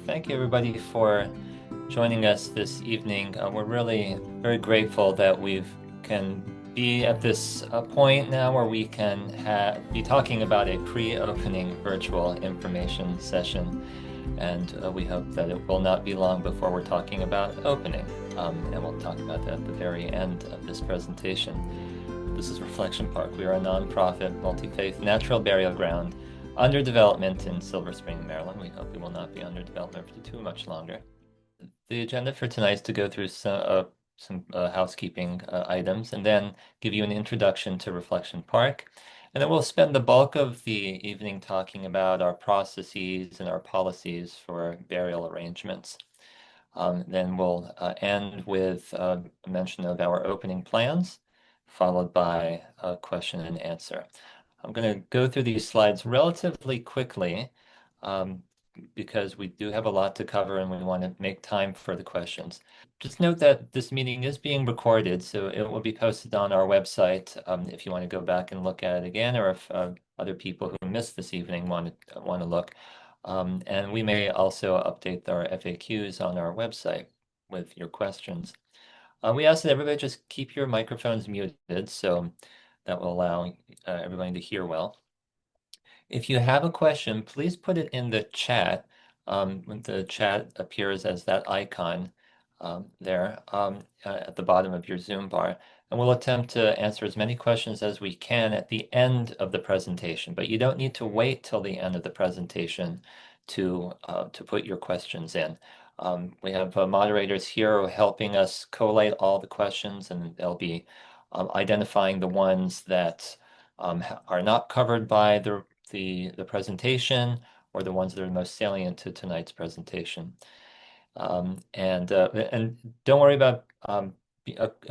Thank you everybody for joining us this evening. We're really very grateful that we can be at this point now where we can be talking about a pre-opening virtual information session. And we hope that it will not be long before we're talking about opening. And we'll talk about that at the very end of this presentation. This is Reflection Park. We are a nonprofit, multi-faith natural burial ground under development in Silver Spring, Maryland. We hope we will not be under development for too much longer. The agenda for tonight is to go through some housekeeping items and then give you an introduction to Reflection Park. And then we'll spend the bulk of the evening talking about our processes and our policies for burial arrangements. Then we'll end with a mention of our opening plans, followed by a question and answer. I'm going to go through these slides relatively quickly because we do have a lot to cover and we want to make time for the questions. Just note that this meeting is being recorded, so it will be posted on our website if you want to go back and look at it again, or if other people who missed this evening want to look. And we may also update our FAQs on our website with your questions. We ask that everybody just keep your microphones muted, so that will allow everybody to hear well. If you have a question, please put it in the chat. When the chat appears as that icon there at the bottom of your Zoom bar, and we'll attempt to answer as many questions as we can at the end of the presentation. But you don't need to wait till the end of the presentation to put your questions in. We have moderators here helping us collate all the questions, and they'll be identifying the ones that are not covered by the presentation, or the ones that are most salient to tonight's presentation. And don't worry about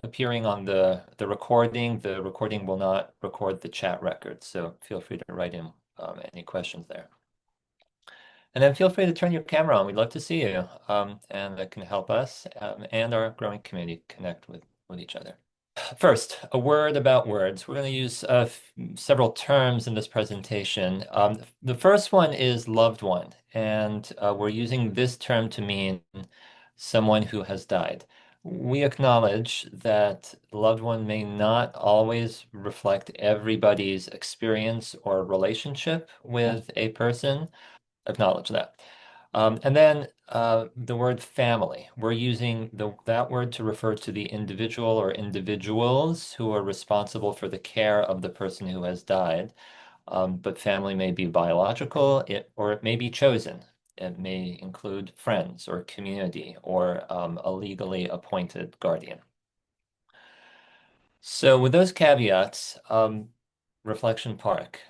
appearing on the recording. The recording will not record the chat record, so feel free to write in any questions there. And then feel free to turn your camera on. We'd love to see you, and that can help us and our growing community connect with each other. First, a word about words. We're going to use several terms in this presentation. The first one is loved one, and we're using this term to mean someone who has died. We acknowledge that loved one may not always reflect everybody's experience or relationship with a person. Acknowledge that. And then the word family. We're using that word to refer to the individual or individuals who are responsible for the care of the person who has died. But family may be biological, or it may be chosen. It may include friends or community or a legally appointed guardian. So with those caveats, Reflection Park.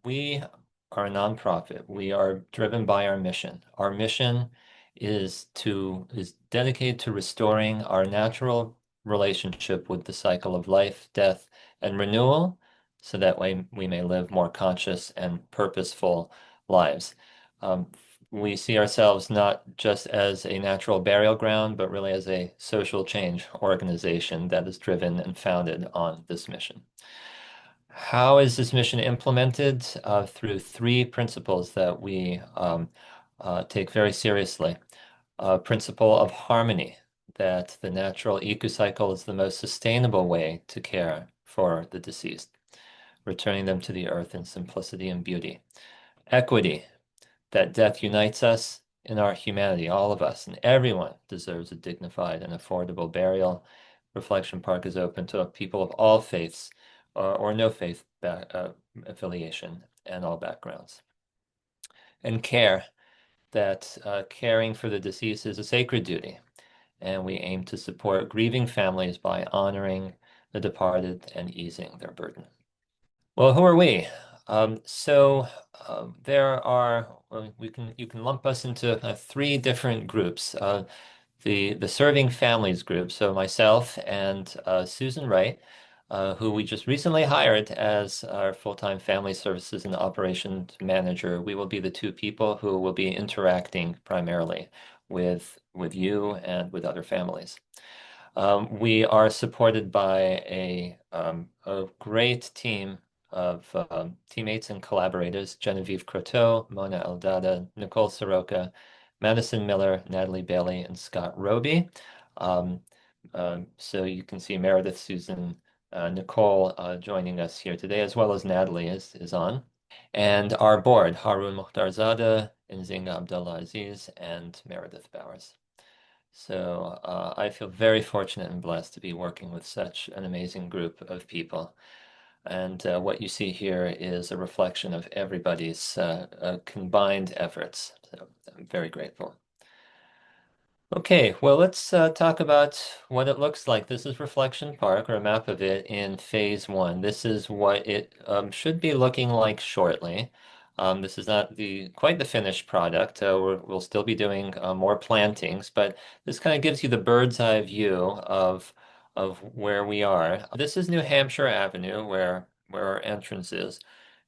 We are a nonprofit. We are driven by our mission. Our mission is dedicated to restoring our natural relationship with the cycle of life, death, and renewal, so that way we may live more conscious and purposeful lives. We see ourselves not just as a natural burial ground, but really as a social change organization that is driven and founded on this mission. How is this mission implemented? Through three principles that we take very seriously. Principle of harmony, that the natural ecocycle is the most sustainable way to care for the deceased, returning them to the earth in simplicity and beauty. Equity, that death unites us in our humanity, all of us, and everyone deserves a dignified and affordable burial. Reflection Park is open to people of all faiths, or no faith affiliation, and all backgrounds. And care, that caring for the deceased is a sacred duty, and we aim to support grieving families by honoring the departed and easing their burden. Well, who are we? There are, you can lump us into three different groups. The Serving Families group, so myself and Susan Wright, who we just recently hired as our full-time family services and operations manager. We will be the two people who will be interacting primarily with you and with other families. We are supported by a great team of teammates and collaborators: Genevieve Croteau, Mona Eldada, Nicole Soroka, Madison Miller, Natalie Bailey, and Scott Roby. Um, so you can see Meredith, Susan, Nicole joining us here today, as well as Natalie is on. And our board, Harun Mukhtarzada, Nzinga Abdulaziz, and Meredith Bowers. So I feel very fortunate and blessed to be working with such an amazing group of people. And what you see here is a reflection of everybody's combined efforts. So I'm very grateful. Okay, well, let's talk about what it looks like. This is Reflection Park, or a map of it in phase one. This is what it should be looking like shortly. This is not quite the finished product. We'll still be doing more plantings, but this kind of gives you the bird's eye view of where we are. This is New Hampshire Avenue, where our entrance is.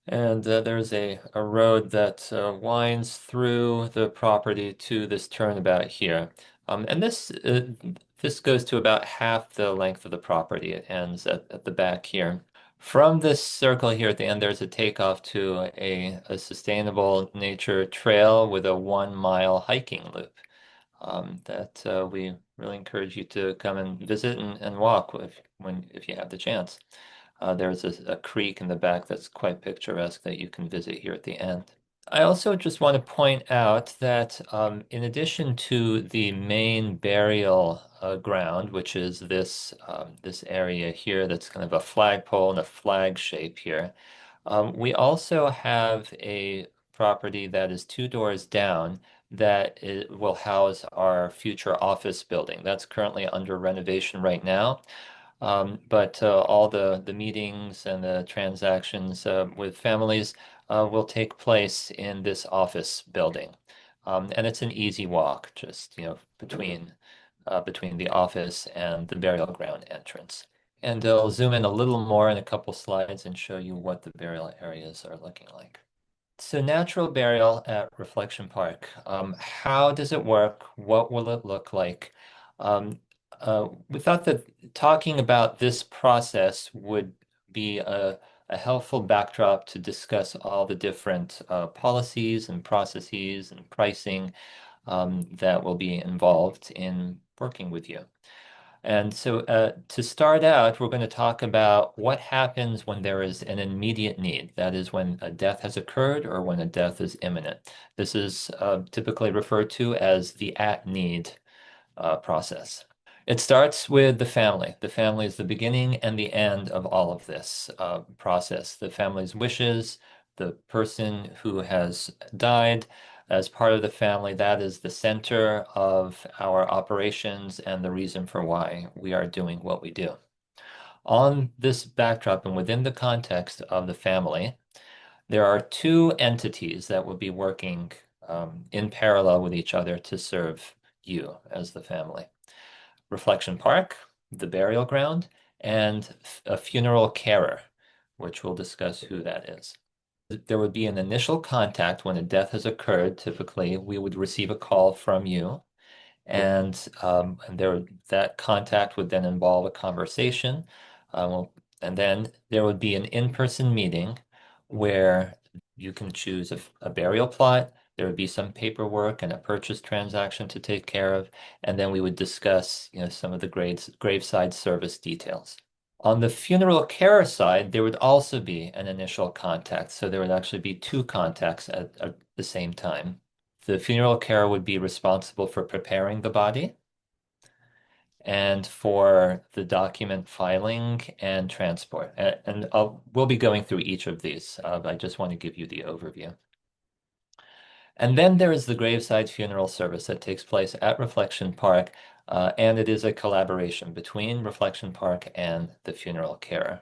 And there's a road that winds through the property to this turnabout here. And this goes to about half the length of the property. It ends at the back here. From this circle here at the end, there's a takeoff to a sustainable nature trail with a 1 mile hiking loop that we really encourage you to come and visit and walk if you have the chance. There's a creek in the back that's quite picturesque that you can visit here at the end. I also just want to point out that in addition to the main burial ground, which is this area here that's kind of a flagpole and a flag shape here, we also have a property that is 2 doors down that will house our future office building. That's currently under renovation right now. But all the meetings and the transactions with families will take place in this office building. And it's an easy walk, just between the office and the burial ground entrance. And I'll zoom in a little more in a couple slides and show you what the burial areas are looking like. So natural burial at Reflection Park. How does it work? What will it look like? Um, we thought that talking about this process would be a helpful backdrop to discuss all the different policies and processes and pricing that will be involved in working with you. And so to start out, we're going to talk about what happens when there is an immediate need. That is when a death has occurred or when a death is imminent. This is typically referred to as the at-need process. It starts with the family. The family is the beginning and the end of all of this process. The family's wishes, the person who has died as part of the family, that is the center of our operations and the reason for why we are doing what we do. On this backdrop and within the context of the family, there are two entities that will be working in parallel with each other to serve you as the family. Reflection Park, the burial ground, and a funeral carer, which we'll discuss who that is. There would be an initial contact when a death has occurred. Typically, we would receive a call from you, and that contact would then involve a conversation. And then there would be an in-person meeting where you can choose a burial plot. There would be some paperwork and a purchase transaction to take care of, and then we would discuss, some of the graveside service details. On the funeral care side, there would also be an initial contact. So there would actually be two contacts at the same time. The funeral care would be responsible for preparing the body and for the document filing and transport. And we'll be going through each of these. I just want to give you the overview. And then there is the graveside funeral service that takes place at Reflection Park, and it is a collaboration between Reflection Park and the funeral carer.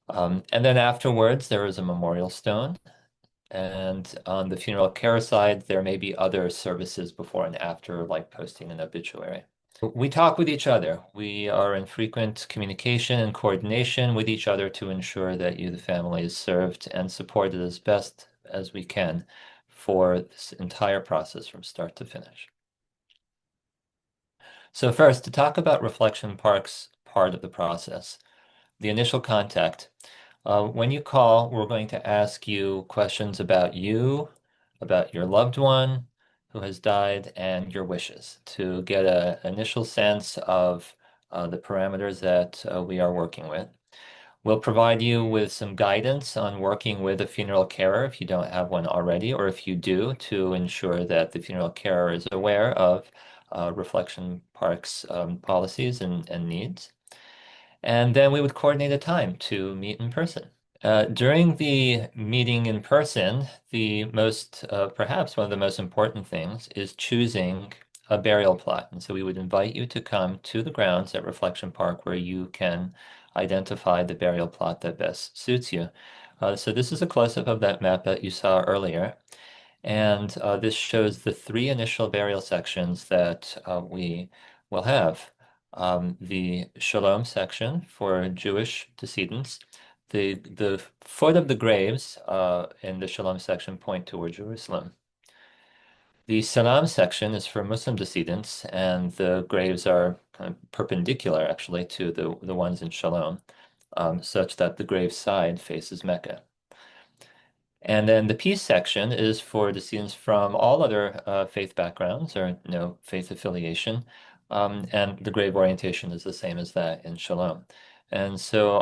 And then afterwards, there is a memorial stone. And on the funeral care side, there may be other services before and after, like posting an obituary. We talk with each other. We are in frequent communication and coordination with each other to ensure that you, the family, is served and supported as best as we can for this entire process from start to finish. So first, to talk about Reflection Park's part of the process, the initial contact. When you call, we're going to ask you questions about you, about your loved one, who has died and your wishes to get an initial sense of the parameters that we are working with. We'll provide you with some guidance on working with a funeral carer if you don't have one already, or if you do, to ensure that the funeral carer is aware of Reflection Park's policies and needs. And then we would coordinate a time to meet in person. During the meeting in person, perhaps one of the most important things is choosing a burial plot. And so we would invite you to come to the grounds at Reflection Park where you can identify the burial plot that best suits you. So this is a close-up of that map that you saw earlier. And this shows the three initial burial sections that we will have. The Shalom section for Jewish decedents. The foot of the graves in the Shalom section point toward Jerusalem. The Salam section is for Muslim decedents, and the graves are kind of perpendicular, actually, to the ones in Shalom, such that the grave side faces Mecca. And then the peace section is for descendants from all other faith backgrounds or no faith affiliation. And the grave orientation is the same as that in Shalom. And so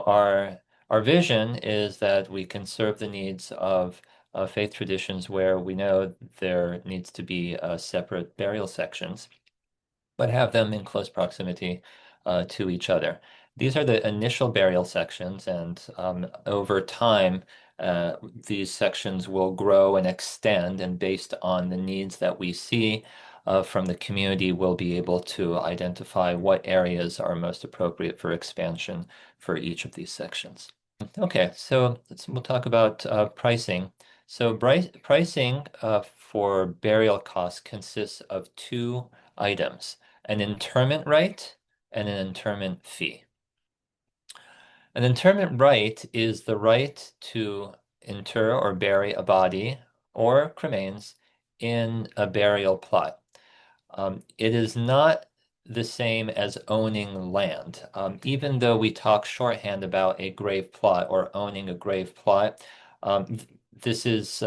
our vision is that we can serve the needs of faith traditions where we know there needs to be separate burial sections, but have them in close proximity to each other. These are the initial burial sections, and over time, these sections will grow and extend, and based on the needs that we see from the community, we'll be able to identify what areas are most appropriate for expansion for each of these sections. Okay, so we'll talk about pricing. So pricing for burial costs consists of two items, an interment right and an interment fee. An interment right is the right to inter or bury a body or cremains in a burial plot. It is not the same as owning land. Even though we talk shorthand about a grave plot or owning a grave plot, this is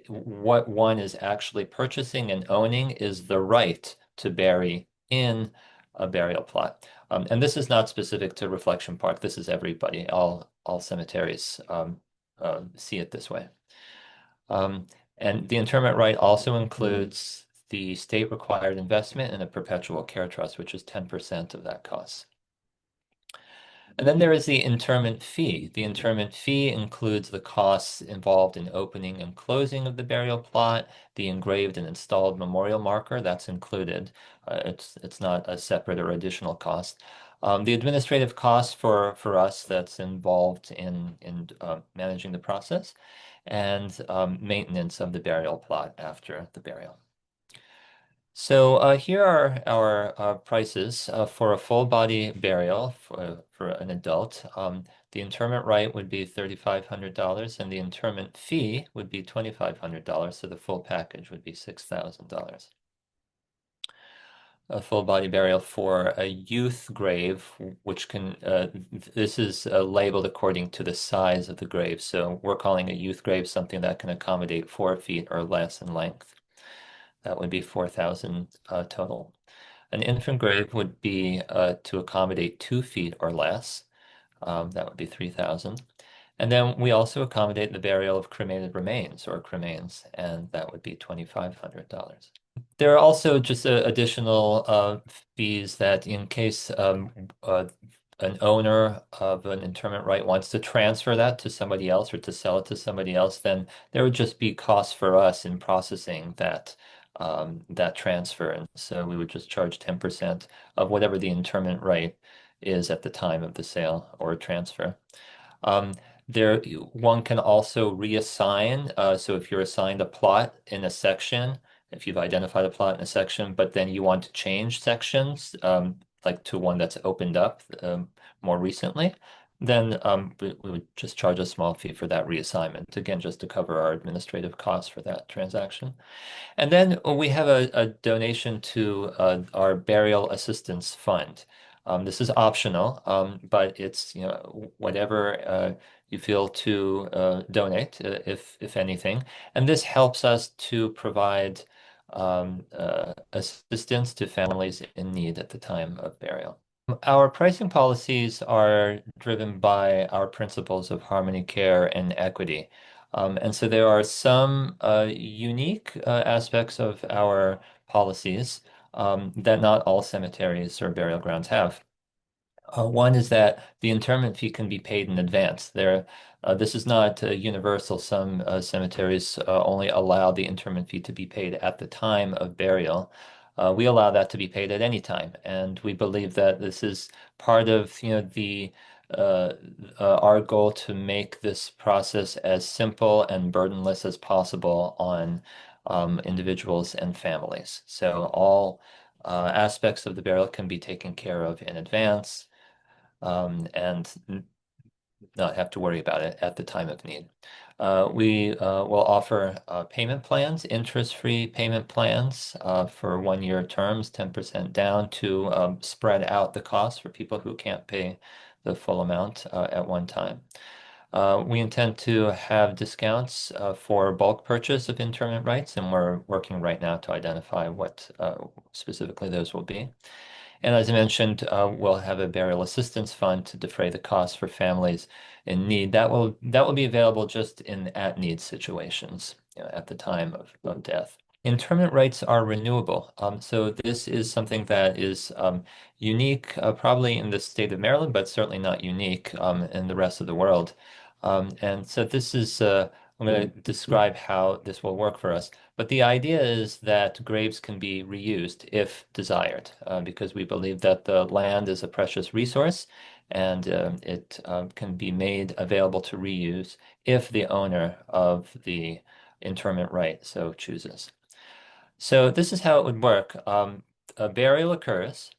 what one is actually purchasing and owning is the right to bury in a burial plot. And this is not specific to Reflection Park. This is everybody. All cemeteries see it this way. And the interment right also includes the state required investment in a perpetual care trust, which is 10% of that cost. And then there is the interment fee. The interment fee includes the costs involved in opening and closing of the burial plot, the engraved and installed memorial marker, that's included. It's not a separate or additional cost. The administrative cost for us that's involved in managing the process, and maintenance of the burial plot after the burial. So here are our prices for a full body burial for an adult. The interment right would be $3,500 and the interment fee would be $2,500. So the full package would be $6,000. A full body burial for a youth grave, which can, this is labeled according to the size of the grave. So we're calling a youth grave something that can accommodate 4 feet or less in length. That would be 4,000 total. An infant grave would be to accommodate 2 feet or less. That would be 3,000. And then we also accommodate the burial of cremated remains or cremains, and that would be $2,500. There are also just additional fees that in case an owner of an interment right wants to transfer that to somebody else or to sell it to somebody else, then there would just be costs for us in processing that transfer. And so we would just charge 10% of whatever the interment right is at the time of the sale or transfer. One can also reassign. So if you're assigned a plot in a section, if you've identified a plot in a section, but then you want to change sections, like to one that's opened up more recently, then we would just charge a small fee for that reassignment. Again, just to cover our administrative costs for that transaction. And then we have a donation to our burial assistance fund. This is optional, but it's whatever you feel to donate, if anything. And this helps us to provide assistance to families in need at the time of burial. Our pricing policies are driven by our principles of harmony, care, and equity. And so there are some unique aspects of our policies that not all cemeteries or burial grounds have. One is that the interment fee can be paid in advance. This is not universal. Some cemeteries only allow the interment fee to be paid at the time of burial. We allow that to be paid at any time, and we believe that this is part of, the uh, our goal to make this process as simple and burdenless as possible on individuals and families. So all aspects of the burial can be taken care of in advance and not have to worry about it at the time of need. We will offer payment plans, interest-free payment plans for 1-year terms, 10% down to spread out the costs for people who can't pay the full amount at one time. We intend to have discounts for bulk purchase of interment rights, and we're working right now to identify what specifically those will be. And as I mentioned, we'll have a burial assistance fund to defray the costs for families in need. That will be available just in at-need situations, at the time of death. Interment rights are renewable. So this is something that is unique, probably in the state of Maryland, but certainly not unique in the rest of the world. And so this is, I'm going to describe how this will work for us. But the idea is that graves can be reused if desired, because we believe that the land is a precious resource and it can be made available to reuse if the owner of the interment right so chooses. So this is how it would work. A burial occurs.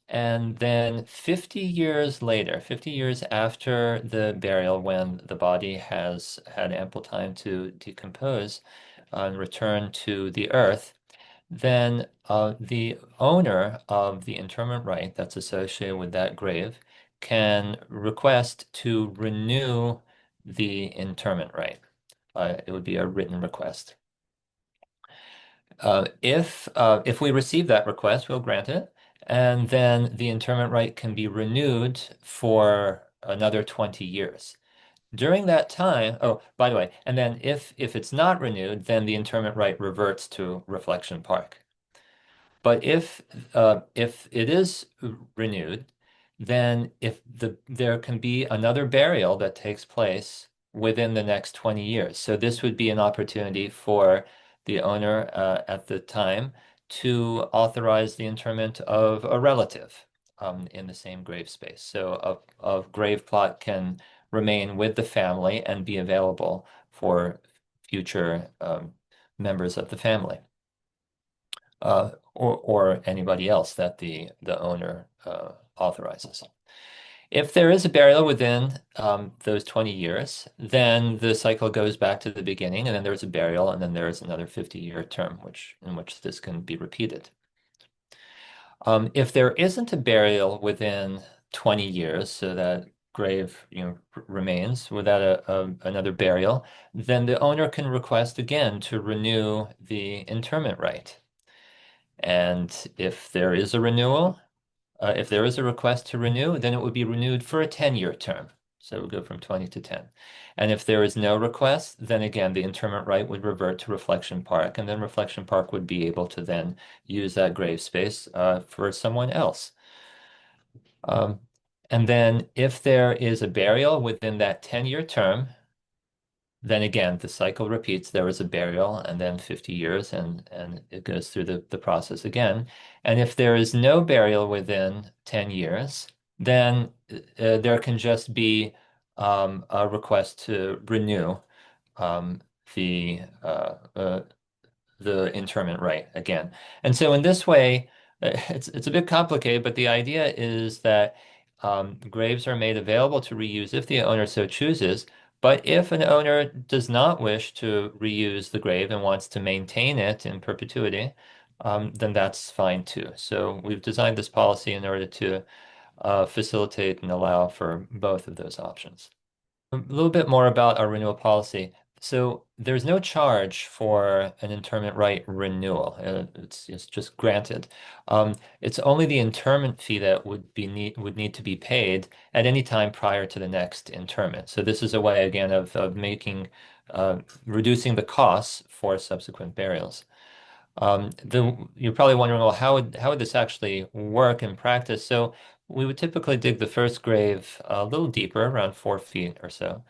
And then 50 years later, 50 years after the burial, when the body has had ample time to decompose and return to the earth, then the owner of the interment right that's associated with that grave can request to renew the interment right. It would be a written request. If we receive that request, we'll grant it, and then the interment right can be renewed for another 20 years. During that time, oh, by the way, and then if it's not renewed, then the interment right reverts to Reflection Park. But if it is renewed, then if there can be another burial that takes place within the next 20 years. So this would be an opportunity for the owner at the time to authorize the interment of a relative in the same grave space. So a grave plot can remain with the family and be available for future members of the family or anybody else that the owner authorizes. If there is a burial within those 20 years, then the cycle goes back to the beginning, and then there's a burial, and then there's another 50-year term in which this can be repeated. If there isn't a burial within 20 years, so that grave remains without another burial, then the owner can request again to renew the interment right. And if there is a renewal, if there is a request to renew, then it would be renewed for a 10-year term. So it would go from 20 to 10. And if there is no request, then again, the interment right would revert to Reflection Park, and then Reflection Park would be able to then use that grave space for someone else. And then if there is a burial within that 10-year term, then again, the cycle repeats. There was a burial and then 50 years, and it goes through the process again. And if there is no burial within 10 years, then there can just be a request to renew um, the uh, uh, the interment right again. And so in this way, it's a bit complicated, but the idea is that graves are made available to reuse if the owner so chooses. But if an owner does not wish to reuse the grave and wants to maintain it in perpetuity, then that's fine too. So we've designed this policy in order to facilitate and allow for both of those options. A little bit more about our renewal policy. So there's no charge for an interment right renewal. It's just granted. It's only the interment fee that would need to be paid at any time prior to the next interment. So this is a way again of making reducing the costs for subsequent burials. You're probably wondering, well, how would this actually work in practice? So we would typically dig the first grave a little deeper, around 4 feet or so,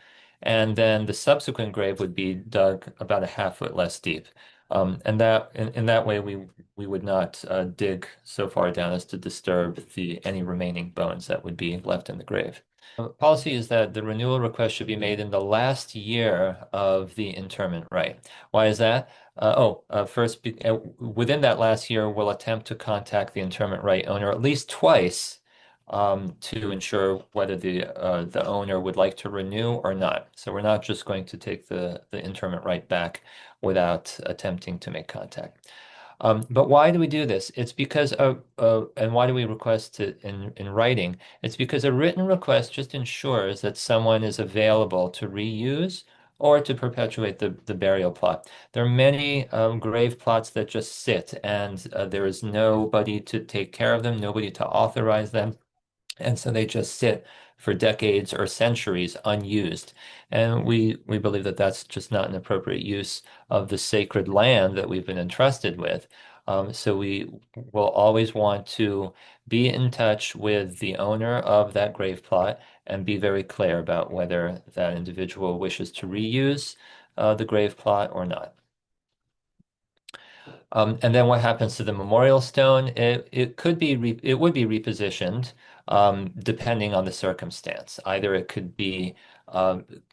and then the subsequent grave would be dug about a half foot less deep. And in that way, we would not dig so far down as to disturb the any remaining bones that would be left in the grave. Policy is that the renewal request should be made in the last year of the interment right. Why is that? First, within that last year, we'll attempt to contact the interment right owner at least twice to ensure whether the owner would like to renew or not. So we're not just going to take the interment right back without attempting to make contact. But why do we do this? It's because and why do we request it in writing? It's because a written request just ensures that someone is available to reuse or to perpetuate the burial plot. There are many grave plots that just sit and there is nobody to take care of them, nobody to authorize them. And so they just sit for decades or centuries unused. And we believe that that's just not an appropriate use of the sacred land that we've been entrusted with. So we will always want to be in touch with the owner of that grave plot and be very clear about whether that individual wishes to reuse the grave plot or not. And then what happens to the memorial stone? It would be repositioned depending on the circumstance. Either it could be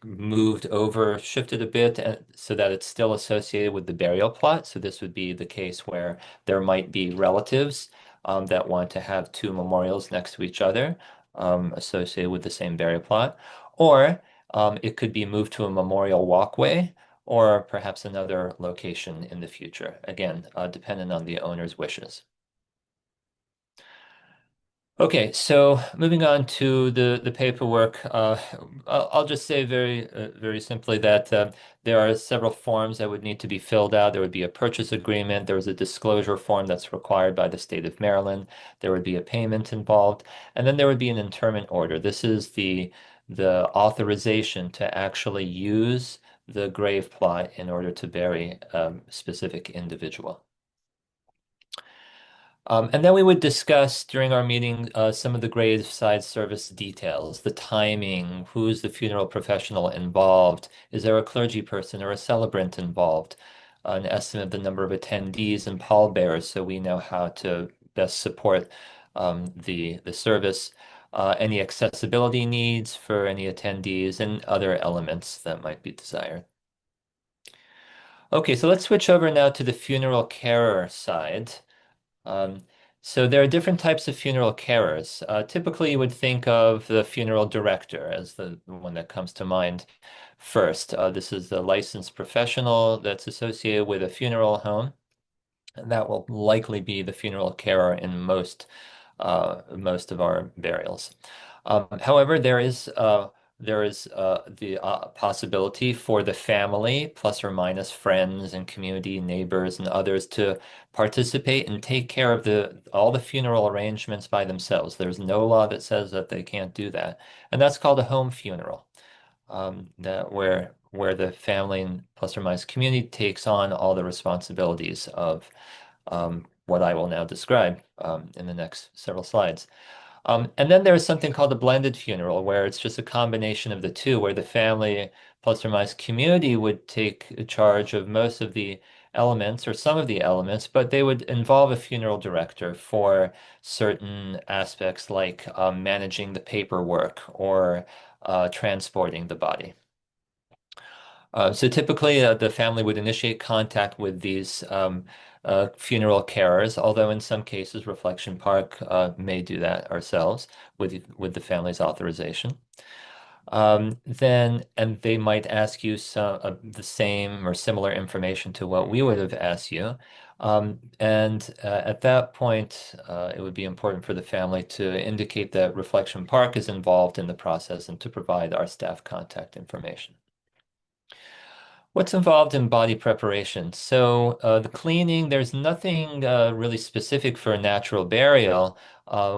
moved over, shifted a bit so that it's still associated with the burial plot. So this would be the case where there might be relatives that want to have two memorials next to each other associated with the same burial plot. Or it could be moved to a memorial walkway or perhaps another location in the future. Again, dependent on the owner's wishes. Okay, so moving on to the paperwork, I'll just say very simply that there are several forms that would need to be filled out. There would be a purchase agreement. There was a disclosure form that's required by the state of Maryland. There would be a payment involved, and then there would be an interment order. This is the authorization to actually use the grave plot in order to bury a specific individual. And then we would discuss during our meeting some of the graveside service details, the timing, who's the funeral professional involved, is there a clergy person or a celebrant involved, an estimate of the number of attendees and pallbearers so we know how to best support the service, any accessibility needs for any attendees, and other elements that might be desired. Okay, so let's switch over now to the funeral carer side. Um, so there are different types of funeral carers. Typically, you would think of the funeral director as the one that comes to mind first. This is the licensed professional that's associated with a funeral home, and that will likely be the funeral carer in most of our burials. However, there is the possibility for the family, plus or minus friends and community neighbors and others, to participate and take care of all the funeral arrangements by themselves. There's no law that says that they can't do that, and that's called a home funeral. That where the family and plus or minus community takes on all the responsibilities of what I will now describe in the next several slides. And then there's something called a blended funeral, where it's just a combination of the two, where the family plus or minus community would take charge of most of the elements or some of the elements, but they would involve a funeral director for certain aspects like managing the paperwork or transporting the body. So typically, the family would initiate contact with these funeral carers, although in some cases, Reflection Park may do that ourselves with the family's authorization. And they might ask you the same or similar information to what we would have asked you. And at that point, it would be important for the family to indicate that Reflection Park is involved in the process and to provide our staff contact information. What's involved in body preparation? So the cleaning, there's nothing really specific for natural burial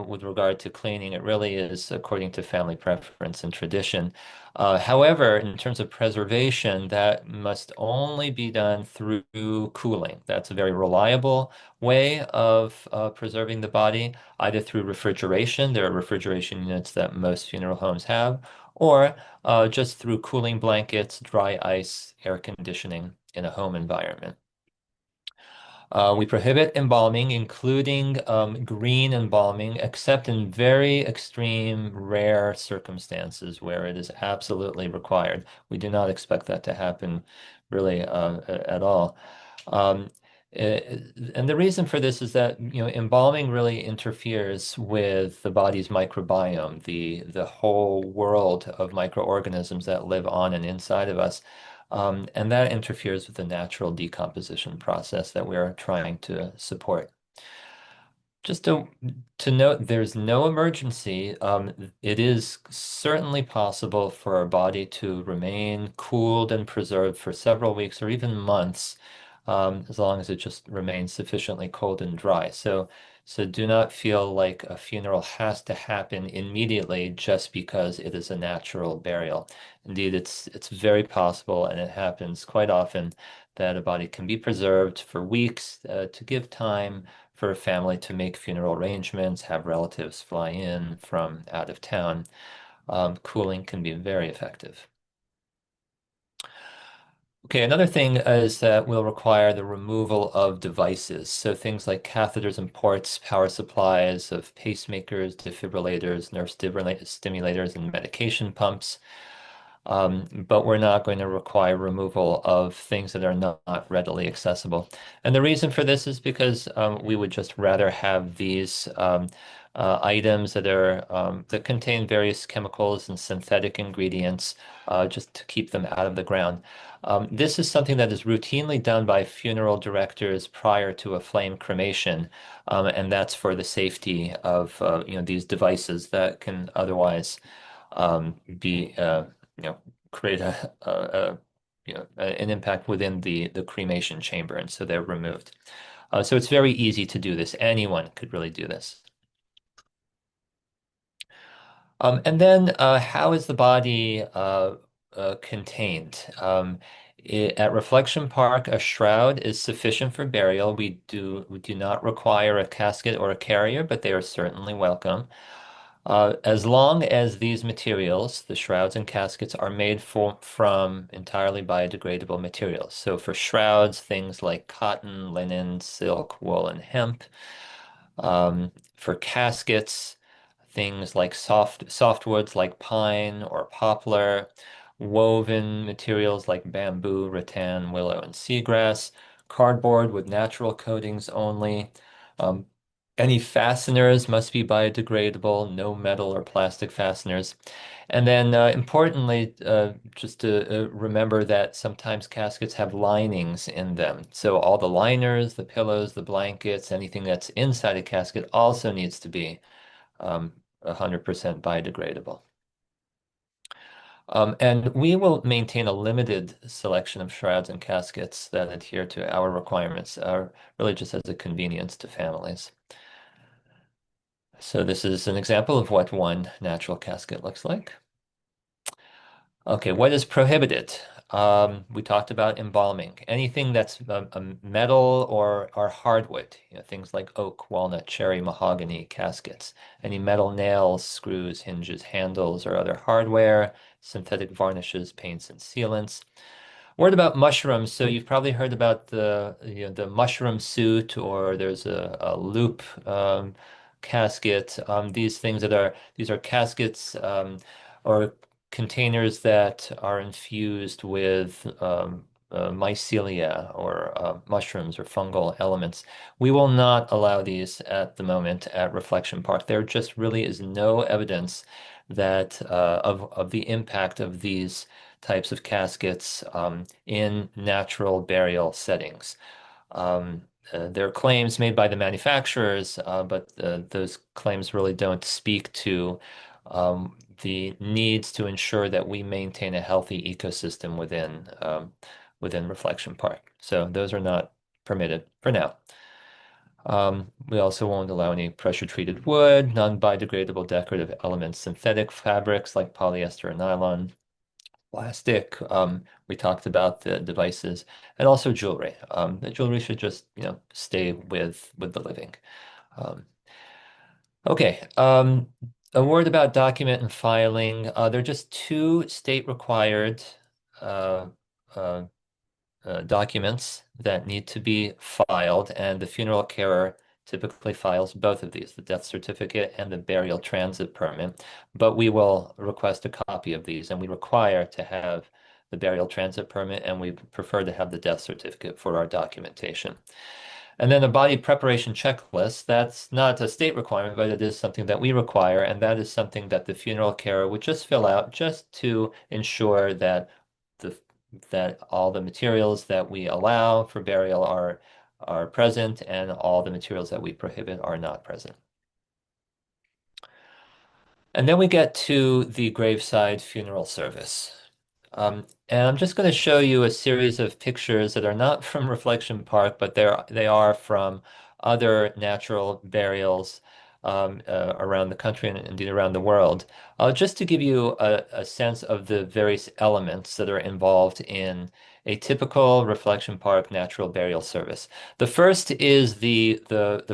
with regard to cleaning. It really is according to family preference and tradition. However, in terms of preservation, that must only be done through cooling. That's a very reliable way of preserving the body, either through refrigeration. There are refrigeration units that most funeral homes have, or just through cooling blankets, dry ice, air conditioning in a home environment. We prohibit embalming, including green embalming, except in very extreme, rare circumstances where it is absolutely required. We do not expect that to happen really at all. Um, and the reason for this is that, embalming really interferes with the body's microbiome, the whole world of microorganisms that live on and inside of us. And that interferes with the natural decomposition process that we're trying to support. Just to note, there's no emergency. It is certainly possible for our body to remain cooled and preserved for several weeks or even months, as long as it just remains sufficiently cold and dry. So do not feel like a funeral has to happen immediately just because it is a natural burial. Indeed, it's very possible, and it happens quite often, that a body can be preserved for weeks, to give time for a family to make funeral arrangements, have relatives fly in from out of town. Cooling can be very effective. Okay, another thing is that we'll require the removal of devices. So things like catheters and ports, power supplies of pacemakers, defibrillators, stimulators, and medication pumps. But we're not going to require removal of things that are not readily accessible. And the reason for this is because we would just rather have these items that contain various chemicals and synthetic ingredients, just to keep them out of the ground. This is something that is routinely done by funeral directors prior to a flame cremation, and that's for the safety of these devices that can otherwise be create an impact within the cremation chamber, and so they're removed. So it's very easy to do this. Anyone could really do this. And then how is the body contained? At Reflection Park, a shroud is sufficient for burial. We do not require a casket or a carrier, but they are certainly welcome. As long as these materials, the shrouds and caskets, are made from entirely biodegradable materials. So for shrouds, things like cotton, linen, silk, wool, and hemp. For caskets, things like softwoods like pine or poplar, woven materials like bamboo, rattan, willow, and seagrass, cardboard with natural coatings only. Um, any fasteners must be biodegradable, no metal or plastic fasteners. And then importantly, just to remember that sometimes caskets have linings in them. So all the liners, the pillows, the blankets, anything that's inside a casket also needs to be 100% biodegradable. And we will maintain a limited selection of shrouds and caskets that adhere to our requirements, really just as a convenience to families. So this is an example of what one natural casket looks like. Okay, what is prohibited? We talked about embalming. Anything that's a metal or hardwood, things like oak, walnut, cherry, mahogany, caskets. Any metal nails, screws, hinges, handles, or other hardware, synthetic varnishes, paints, and sealants. Word about mushrooms. So you've probably heard about the mushroom suit, or there's a loop casket. These are caskets, or containers that are infused with mycelia, or mushrooms or fungal elements. We will not allow these at the moment at Reflection Park. There just really is no evidence that of the impact of these types of caskets in natural burial settings. There are claims made by the manufacturers, but those claims really don't speak to the needs to ensure that we maintain a healthy ecosystem within Reflection Park. So those are not permitted for now. We also won't allow any pressure-treated wood, non-biodegradable decorative elements, synthetic fabrics like polyester and nylon, plastic. We talked about the devices, and also jewelry. The jewelry should just, stay with the living. Um, okay. A word about document and filing. There are just two state-required uh, uh, documents that need to be filed, and the funeral carer typically files both of these, the death certificate and the burial transit permit. But we will request a copy of these, and we require to have the burial transit permit, and we prefer to have the death certificate for our documentation. And then a body preparation checklist, that's not a state requirement, but it is something that we require, and that is something that the funeral carer would just fill out just to ensure that the that all the materials that we allow for burial are present and all the materials that we prohibit are not present. And then we get to the graveside funeral service. And I'm just going to show you a series of pictures that are not from Reflection Park, but they are from other natural burials around the country and indeed around the world, just to give you a sense of the various elements that are involved in a typical Reflection Park natural burial service. The first is the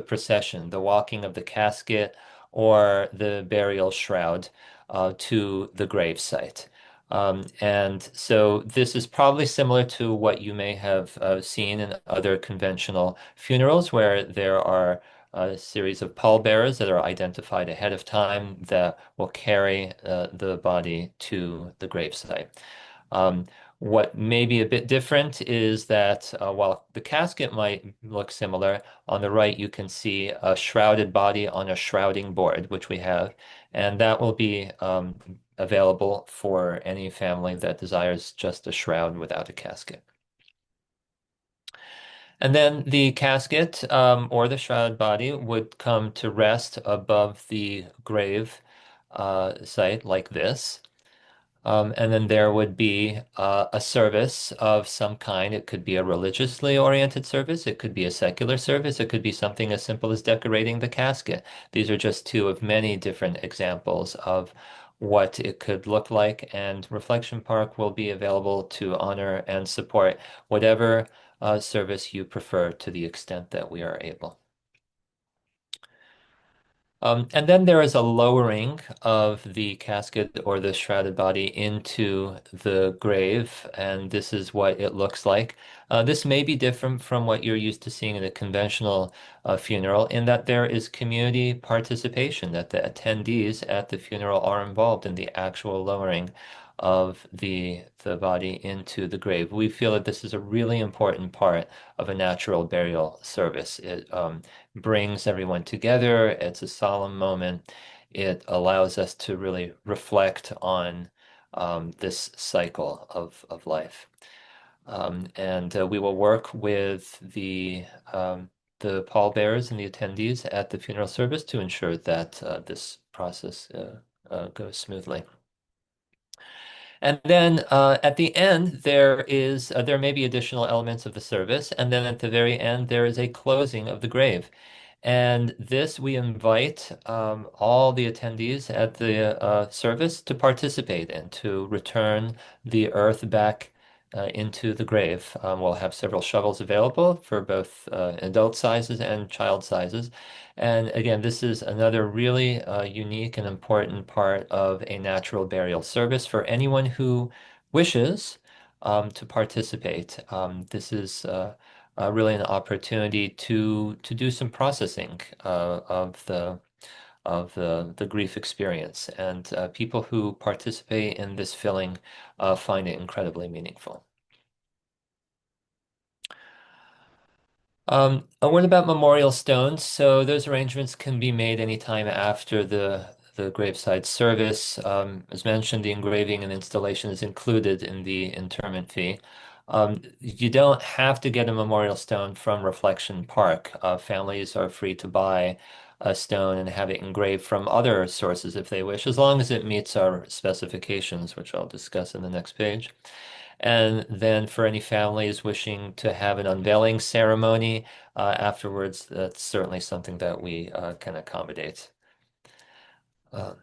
procession, the walking of the casket or the burial shroud to the grave site. And so this is probably similar to what you may have seen in other conventional funerals, where there are a series of pallbearers that are identified ahead of time that will carry the body to the gravesite. Um, what may be a bit different is that while the casket might look similar, on the right you can see a shrouded body on a shrouding board, which we have, and that will be available for any family that desires just a shroud without a casket. And then the casket or the shroud body would come to rest above the grave site like this. And then there would be a service of some kind. It could be a religiously oriented service. It could be a secular service. It could be something as simple as decorating the casket. These are just two of many different examples of what it could look like. And Reflection Park will be available to honor and support whatever service you prefer to the extent that we are able. And then there is a lowering of the casket or the shrouded body into the grave, and this is what it looks like. This may be different from what you're used to seeing in a conventional funeral, in that there is community participation, that the attendees at the funeral are involved in the actual lowering of the body into the grave. We feel that this is a really important part of a natural burial service. It brings everyone together. It's a solemn moment. It allows us to really reflect on this cycle of life. And we will work with the pallbearers and the attendees at the funeral service to ensure that this process goes smoothly. And then at the end, there may be additional elements of the service, and then at the very end, there is a closing of the grave. And this, we invite all the attendees at the service to participate in, to return the earth back into the grave. We'll have several shovels available for both adult sizes and child sizes. And again, this is another really unique and important part of a natural burial service for anyone who wishes to participate. This is really an opportunity to do some processing of the grief experience, and people who participate in this filling find it incredibly meaningful. A word about memorial stones. So those arrangements can be made anytime after the graveside service. As mentioned, the engraving and installation is included in the interment fee. You don't have to get a memorial stone from Reflection Park. Families are free to buy a stone and have it engraved from other sources if they wish, as long as it meets our specifications, which I'll discuss in the next page. And then for any families wishing to have an unveiling ceremony afterwards, that's certainly something that we can accommodate. Um,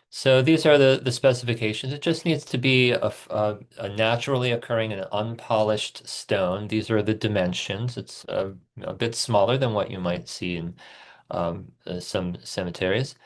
so these are the specifications. It just needs to be a naturally occurring and unpolished stone. These are the dimensions. It's a bit smaller than what you might see in some cemeteries.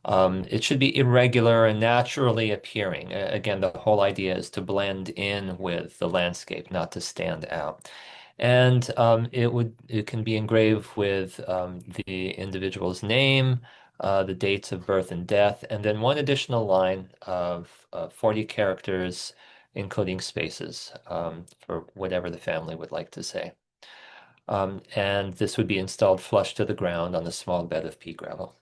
It should be irregular and naturally appearing. Again, the whole idea is to blend in with the landscape, not to stand out. And it can be engraved with the individual's name, the dates of birth and death, and then one additional line of 40 characters, including spaces, for whatever the family would like to say. And this would be installed flush to the ground on a small bed of pea gravel.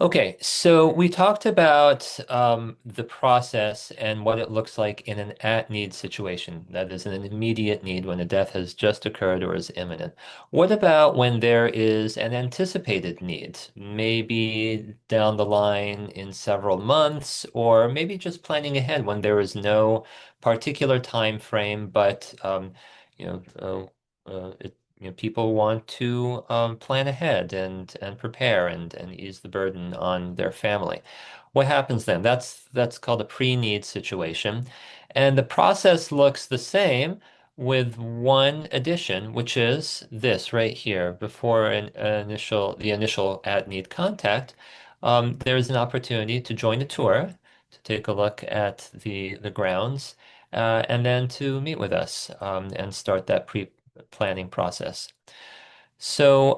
Okay, so we talked about the process and what it looks like in an at-need situation. That is an immediate need when a death has just occurred or is imminent. What about when there is an anticipated need, maybe down the line in several months, or maybe just planning ahead when there is no particular time frame, but you people want to plan ahead and prepare and ease the burden on their family. What happens then? That's called a pre-need situation, and the process looks the same with one addition, which is this right here. Before the initial at-need contact, there is an opportunity to join a tour to take a look at the grounds. And then to meet with us and start that planning process. So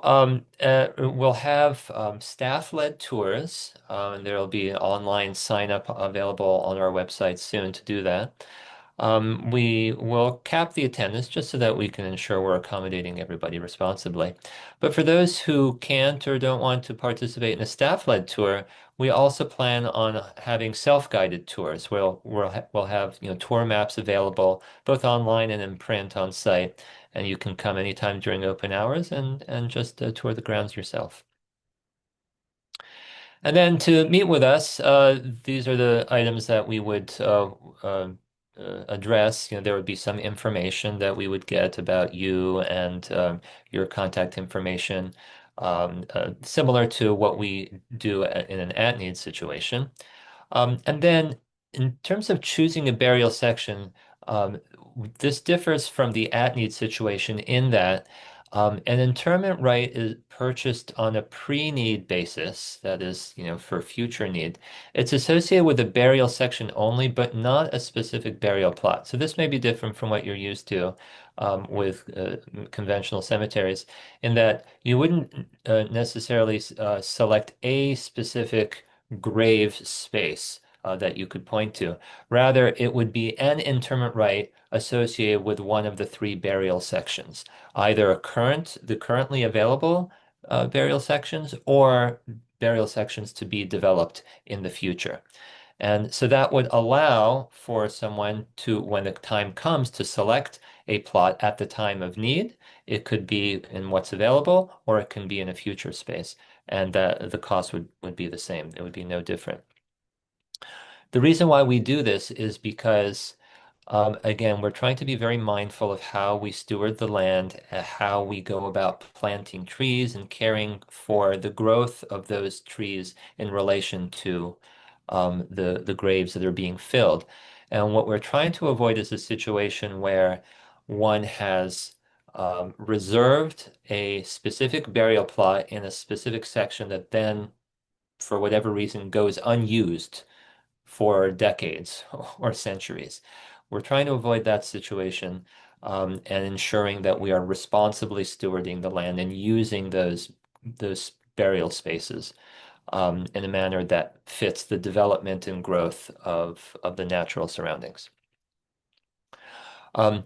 we'll have staff-led tours, and there'll be an online sign-up available on our website soon to do that. We will cap the attendance just so that we can ensure we're accommodating everybody responsibly. But for those who can't or don't want to participate in a staff-led tour, we also plan on having self-guided tours. We'll have tour maps available both online and in print on site, and you can come anytime during open hours and just tour the grounds yourself. And then to meet with us, these are the items that we would address. There would be some information that we would get about you and your contact information, similar to what we do in an at-need situation. And then in terms of choosing a burial section, um, this differs from the at-need situation in that an interment right is purchased on a pre-need basis, that is, for future need. It's associated with the burial section only, but not a specific burial plot. So this may be different from what you're used to with conventional cemeteries, in that you wouldn't necessarily select a specific grave space that you could point to. Rather, it would be an interment right associated with one of the three burial sections, either the currently available burial sections or burial sections to be developed in the future. And so that would allow for someone to, when the time comes, to select a plot at the time of need. It could be in what's available, or it can be in a future space. And the cost would be the same. It would be no different. The reason why we do this is because, again, we're trying to be very mindful of how we steward the land, how we go about planting trees and caring for the growth of those trees in relation to the graves that are being filled. And what we're trying to avoid is a situation where one has reserved a specific burial plot in a specific section that then, for whatever reason, goes unused for decades or centuries. We're trying to avoid that situation and ensuring that we are responsibly stewarding the land and using those burial spaces in a manner that fits the development and growth of the natural surroundings. Um,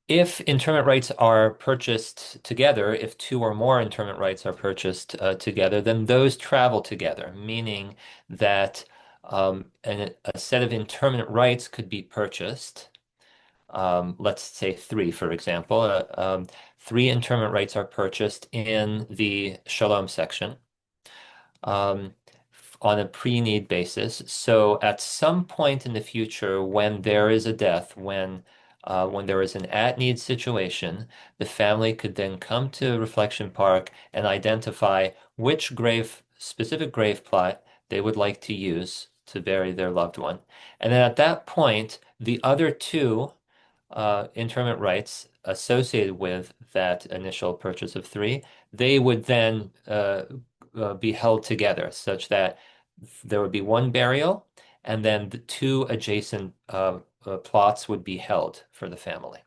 if interment rights are purchased together, if two or more interment rights are purchased together, then those travel together, meaning that a set of interment rights could be purchased. Let's say three, for example. Three interment rights are purchased in the Shalom section. Um, on a pre-need basis. So at some point in the future, when there is a death, when there is an at-need situation, the family could then come to Reflection Park and identify which specific grave plot they would like to use to bury their loved one. And then at that point, the other two interment rights associated with that initial purchase of three, they would then be held together such that there would be one burial and then the two adjacent plots would be held for the family.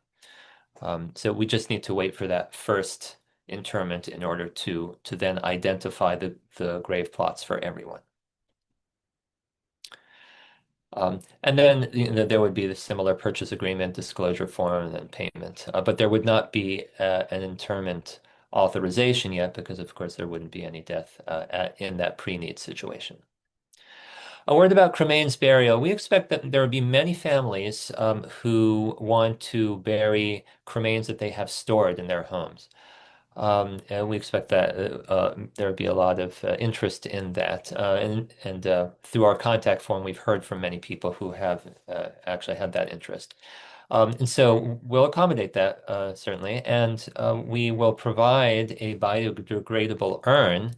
So we just need to wait for that first interment in order to then identify the grave plots for everyone. And then there would be the similar purchase agreement, disclosure form, and then payment. But there would not be an interment authorization yet because, of course, there wouldn't be any death in that pre-need situation. A word about cremains burial. We expect that there will be many families who want to bury cremains that they have stored in their homes. And we expect that there will be a lot of interest in that. And through our contact form, we've heard from many people who have actually had that interest. And so we'll accommodate that certainly. And we will provide a biodegradable urn,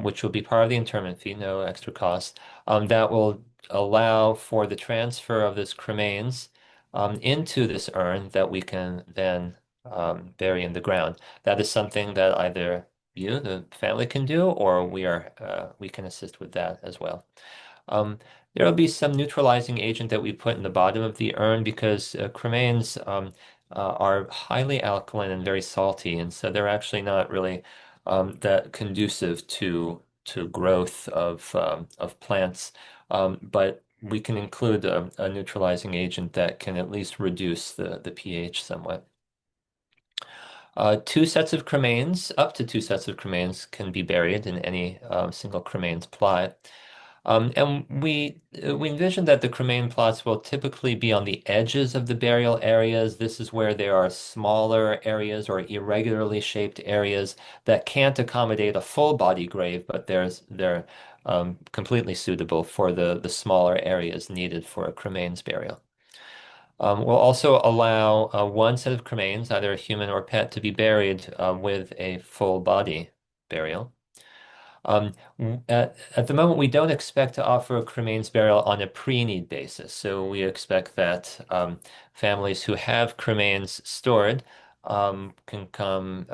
which will be part of the interment fee, no extra cost, that will allow for the transfer of this cremains into this urn that we can then bury in the ground. That is something that either you, the family, can do, or we can assist with that as well. There will be some neutralizing agent that we put in the bottom of the urn because cremains are highly alkaline and very salty, and so they're actually not really that conducive to growth of plants. But we can include a neutralizing agent that can at least reduce the pH somewhat. Two sets of cremains, up to two sets of cremains, can be buried in any single cremains plot. And we envision that the cremain plots will typically be on the edges of the burial areas. This is where there are smaller areas or irregularly shaped areas that can't accommodate a full body grave, but they're completely suitable for the smaller areas needed for a cremains burial. We'll also allow one set of cremains, either a human or pet, to be buried with a full body burial. At the moment, we don't expect to offer a cremains burial on a pre-need basis. So we expect that families who have cremains stored can come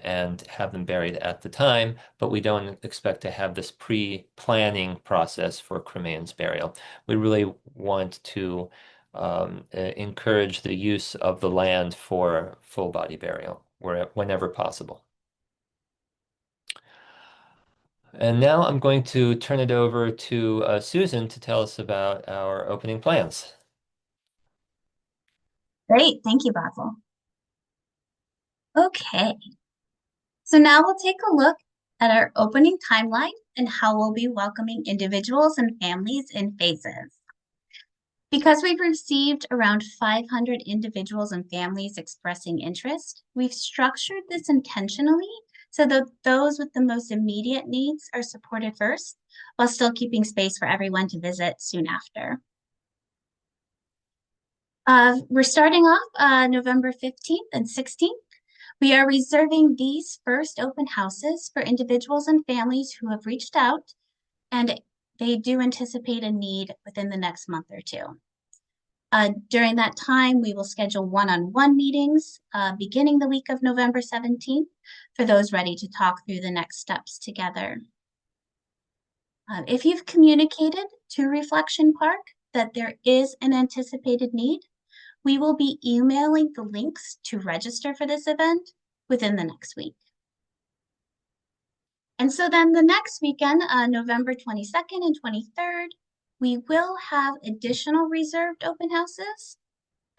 and have them buried at the time, but we don't expect to have this pre-planning process for cremains burial. We really want to encourage the use of the land for full body burial whenever possible. And now I'm going to turn it over to Susan to tell us about our opening plans. Great. Thank you, Basil. Okay. So now we'll take a look at our opening timeline and how we'll be welcoming individuals and families in phases. Because we've received around 500 individuals and families expressing interest, we've structured this intentionally so that those with the most immediate needs are supported first, while still keeping space for everyone to visit soon after. We're starting off November 15th and 16th. We are reserving these first open houses for individuals and families who have reached out, and they do anticipate a need within the next month or two. During that time, we will schedule one-on-one meetings beginning the week of November 17th for those ready to talk through the next steps together. If you've communicated to Reflection Park that there is an anticipated need, we will be emailing the links to register for this event within the next week. And so then the next weekend, November 22nd and 23rd, we will have additional reserved open houses.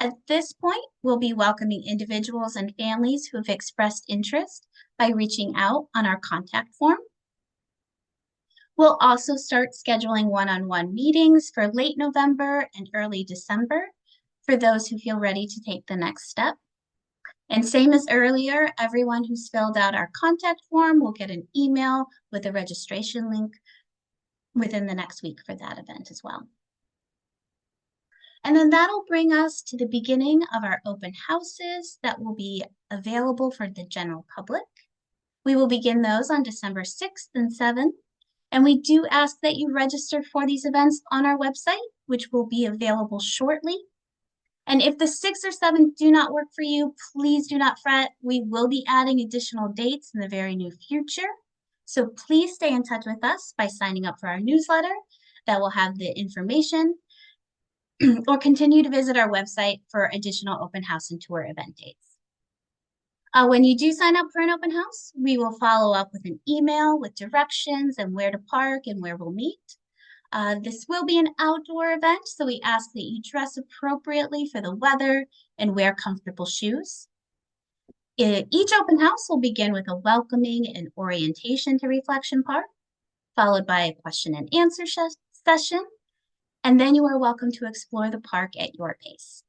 At this point, we'll be welcoming individuals and families who have expressed interest by reaching out on our contact form. We'll also start scheduling one-on-one meetings for late November and early December for those who feel ready to take the next step. And same as earlier, everyone who's filled out our contact form will get an email with a registration link within the next week for that event as well. And then that'll bring us to the beginning of our open houses that will be available for the general public. We will begin those on December 6th and 7th. And we do ask that you register for these events on our website, which will be available shortly. And if the 6th or 7th do not work for you, please do not fret. We will be adding additional dates in the very near future. So please stay in touch with us by signing up for our newsletter that will have the information or continue to visit our website for additional open house and tour event dates. When you do sign up for an open house, we will follow up with an email with directions and where to park and where we'll meet. This will be an outdoor event, so we ask that you dress appropriately for the weather and wear comfortable shoes. Each open house will begin with a welcoming and orientation to Reflection Park, followed by a question and answer session, and then you are welcome to explore the park at your pace.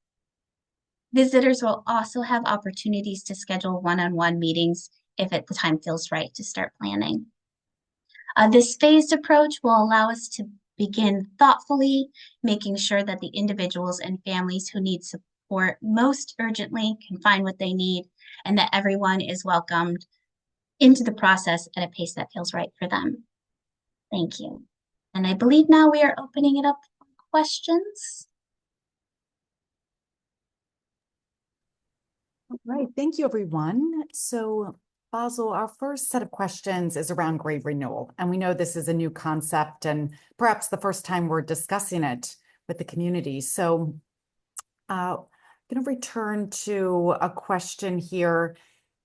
Visitors will also have opportunities to schedule one-on-one meetings if at the time feels right to start planning. This phased approach will allow us to begin thoughtfully, making sure that the individuals and families who need support most urgently can find what they need, and that everyone is welcomed into the process at a pace that feels right for them. Thank you. And I believe now we are opening it up for questions. All right, thank you, everyone. So, Basil, our first set of questions is around grave renewal. And we know this is a new concept and perhaps the first time we're discussing it with the community. So, I'm going to return to a question here.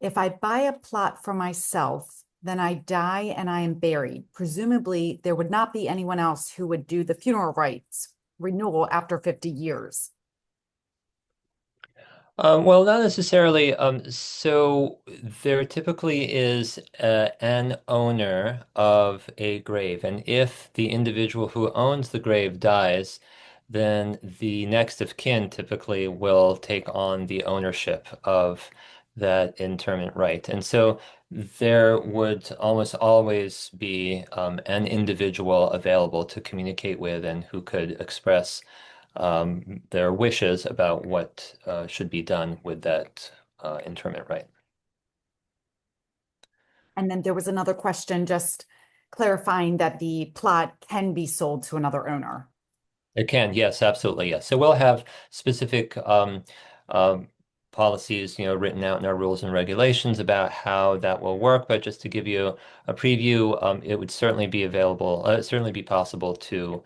If I buy a plot for myself, then I die and I am buried. Presumably, there would not be anyone else who would do the funeral rites renewal after 50 years. Well, not necessarily. So there typically is an owner of a grave, and if the individual who owns the grave dies, then the next of kin typically will take on the ownership of that interment right. And so there would almost always be an individual available to communicate with and who could express their wishes about what should be done with that interment right. And then there was another question just clarifying that the plot can be sold to another owner. It can, yes, absolutely, yes. So we'll have specific policies, written out in our rules and regulations about how that will work. But just to give you a preview, it would certainly be available, certainly be possible to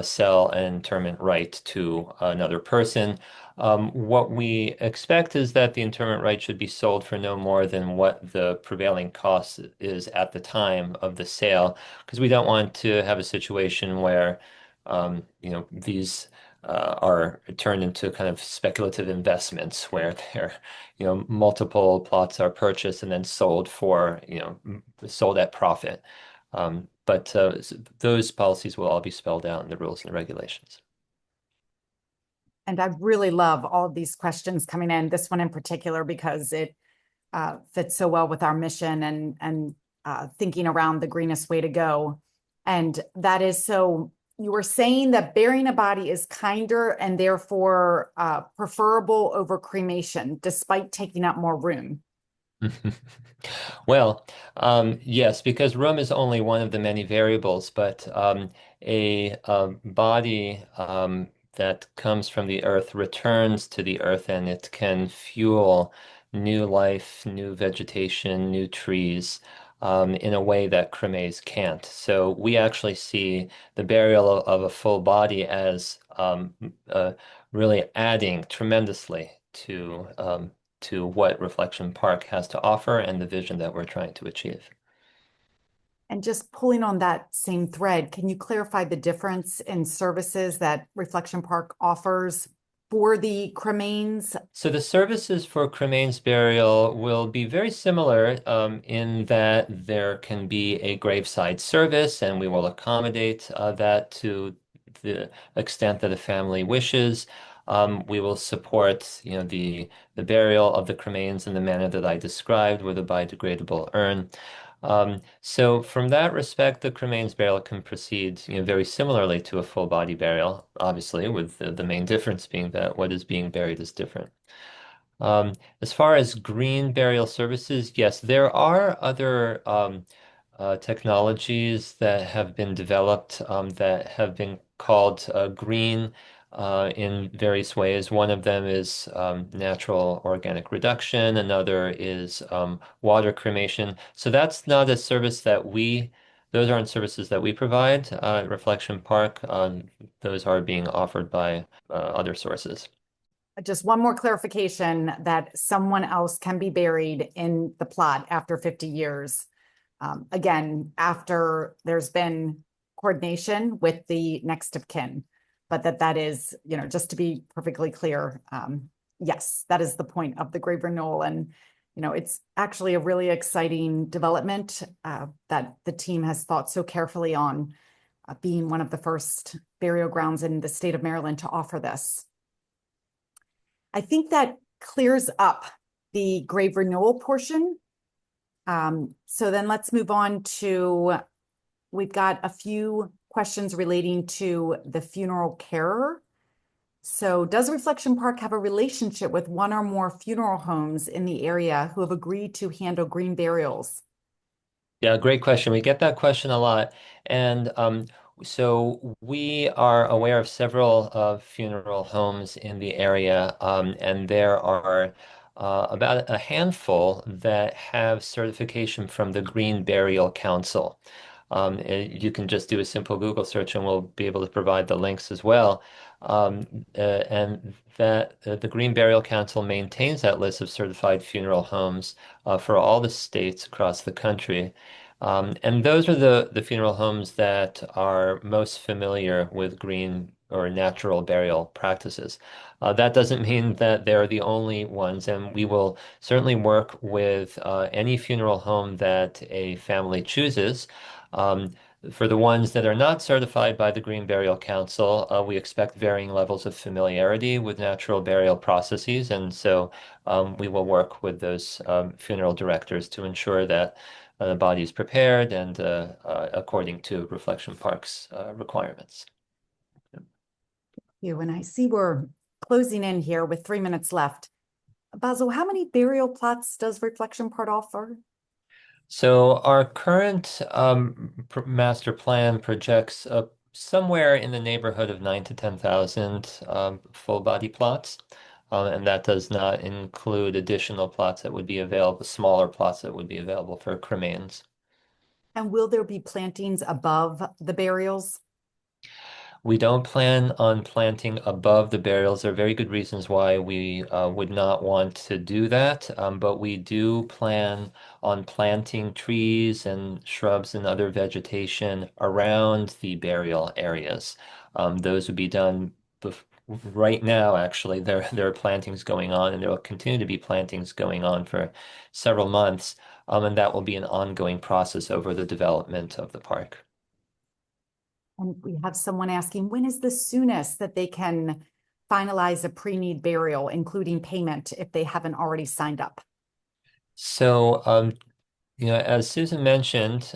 sell an interment right to another person. What we expect is that the interment right should be sold for no more than what the prevailing cost is at the time of the sale, because we don't want to have a situation where these are turned into kind of speculative investments where multiple plots are purchased and then sold sold at profit. But those policies will all be spelled out in the rules and regulations. And I really love all of these questions coming in, this one in particular, because it fits so well with our mission and thinking around the greenest way to go. And that is, so you were saying that burying a body is kinder and therefore preferable over cremation, despite taking up more room. Well, yes, because room is only one of the many variables, but a body that comes from the earth returns to the earth and it can fuel new life, new vegetation, new trees in a way that cremains can't. So we actually see the burial of a full body as really adding tremendously to what Reflection Park has to offer and the vision that we're trying to achieve. And just pulling on that same thread, can you clarify the difference in services that Reflection Park offers for the cremains? So the services for cremains burial will be very similar in that there can be a graveside service, and we will accommodate that to the extent that a family wishes. We will support, the burial of the cremains in the manner that I described with a biodegradable urn. So from that respect, the cremains burial can proceed, very similarly to a full body burial, obviously, with the main difference being that what is being buried is different. As far as green burial services, yes, there are other technologies that have been developed that have been called green in various ways. One of them is natural organic reduction. Another is water cremation. So that's not a service that those aren't services that we provide at Reflection Park. Those are being offered by other sources. Just one more clarification that someone else can be buried in the plot after 50 years. Again, after there's been coordination with the next of kin, but that is, just to be perfectly clear, yes, that is the point of the grave renewal. And, it's actually a really exciting development that the team has thought so carefully on, being one of the first burial grounds in the state of Maryland to offer this. I think that clears up the grave renewal portion. So then let's move on to, we've got a few questions relating to the funeral carer. So does Reflection Park have a relationship with one or more funeral homes in the area who have agreed to handle green burials? Yeah, great question. We get that question a lot. And so we are aware of several funeral homes in the area, and there are about a handful that have certification from the Green Burial Council. You can just do a simple Google search and we'll be able to provide the links as well. And that the Green Burial Council maintains that list of certified funeral homes for all the states across the country. And those are the funeral homes that are most familiar with green or natural burial practices. That doesn't mean that they're the only ones, and we will certainly work with any funeral home that a family chooses. Um, for the ones that are not certified by the Green Burial Council, we expect varying levels of familiarity with natural burial processes, and so we will work with those funeral directors to ensure that the body is prepared and according to Reflection Park's requirements. You and I see we're closing in here with 3 minutes left. Basil, how many burial plots does Reflection Park offer? So our current master plan projects somewhere in the neighborhood of 9 to 10,000 full body plots. And that does not include additional plots that would be available, smaller plots that would be available for cremains. And will there be plantings above the burials? We don't plan on planting above the burials. There are very good reasons why we would not want to do that, but we do plan on planting trees and shrubs and other vegetation around the burial areas. Those would be done right now, actually. There are plantings going on, and there will continue to be plantings going on for several months, and that will be an ongoing process over the development of the park. And we have someone asking, when is the soonest that they can finalize a pre-need burial, including payment, if they haven't already signed up? So, as Susan mentioned,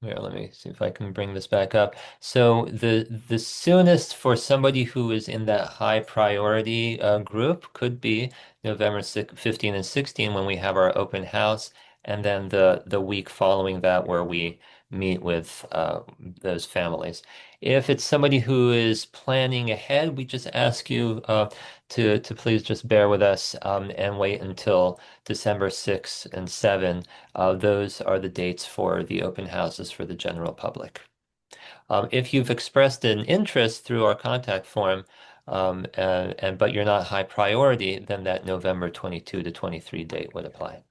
here, let me see if I can bring this back up. So the soonest for somebody who is in that high priority group could be November 15 and 16 when we have our open house, and then the week following that where we meet with those families. If it's somebody who is planning ahead, we just ask you to please just bear with us and wait until December 6 and 7. Those are the dates for the open houses for the general public. If you've expressed an interest through our contact form, but you're not high priority, then that November 22 to 23 date would apply.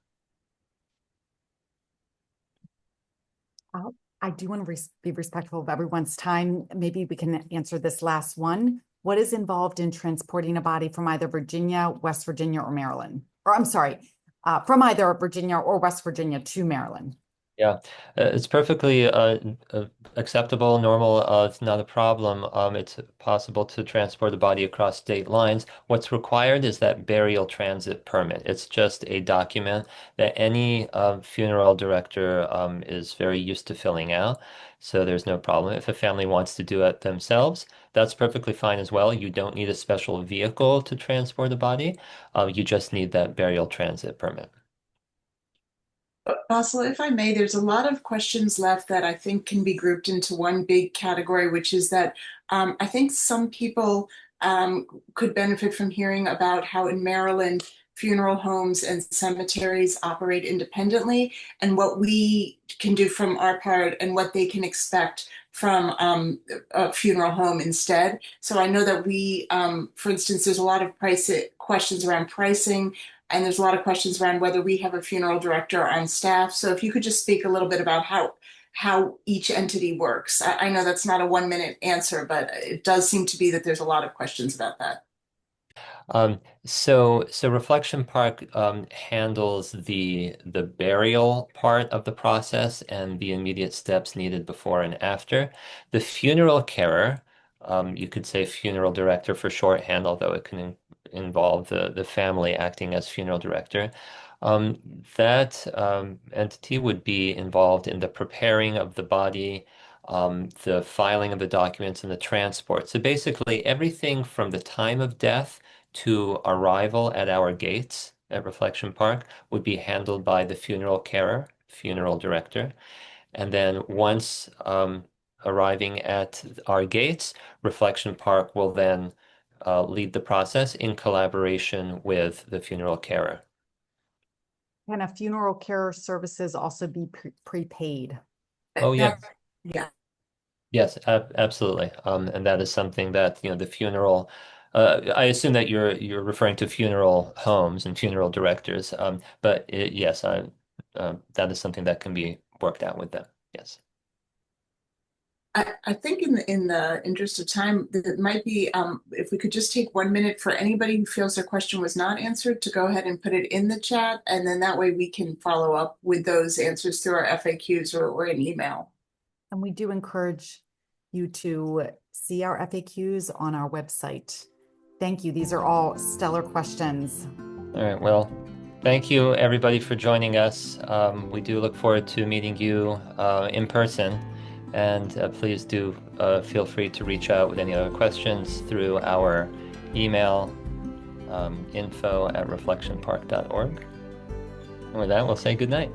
I do want to be respectful of everyone's time. Maybe we can answer this last one. What is involved in transporting a body from either Virginia, West Virginia, or Maryland? Or I'm sorry, from either Virginia or West Virginia to Maryland? Yeah, it's perfectly acceptable, normal. It's not a problem. It's possible to transport the body across state lines. What's required is that burial transit permit. It's just a document that any funeral director is very used to filling out. So there's no problem. If a family wants to do it themselves, that's perfectly fine as well. You don't need a special vehicle to transport the body. You just need that burial transit permit. Also, if I may, there's a lot of questions left that I think can be grouped into one big category, which is that I think some people could benefit from hearing about how in Maryland funeral homes and cemeteries operate independently and what we can do from our part and what they can expect from a funeral home instead. So I know that for instance, there's a lot of questions around pricing and there's a lot of questions around whether we have a funeral director on staff. So if you could just speak a little bit about how each entity works. I know that's not a 1 minute answer, but it does seem to be that there's a lot of questions about that. So Reflection Park handles the burial part of the process and the immediate steps needed before and after. The funeral carer, you could say funeral director for shorthand, although it can involve the family acting as funeral director. That entity would be involved in the preparing of the body, the filing of the documents, and the transport. So basically, everything from the time of death to arrival at our gates at Reflection Park would be handled by the funeral carer, funeral director. And then once arriving at our gates, Reflection Park will then lead the process in collaboration with the funeral carer. Can a funeral care services also be prepaid? Oh, yeah. Yeah. Yes, absolutely. And that is something that, the funeral, I assume that you're referring to funeral homes and funeral directors. But yes, that is something that can be worked out with them. Yes. I think in the interest of time, that it might be if we could just take 1 minute for anybody who feels their question was not answered to go ahead and put it in the chat, and then that way we can follow up with those answers through our FAQs or an email. And we do encourage you to see our FAQs on our website. Thank you. These are all stellar questions. All right. Well, thank you everybody for joining us. We do look forward to meeting you in person. And please do feel free to reach out with any other questions through our email, info@reflectionpark.org. And with that, we'll say good night.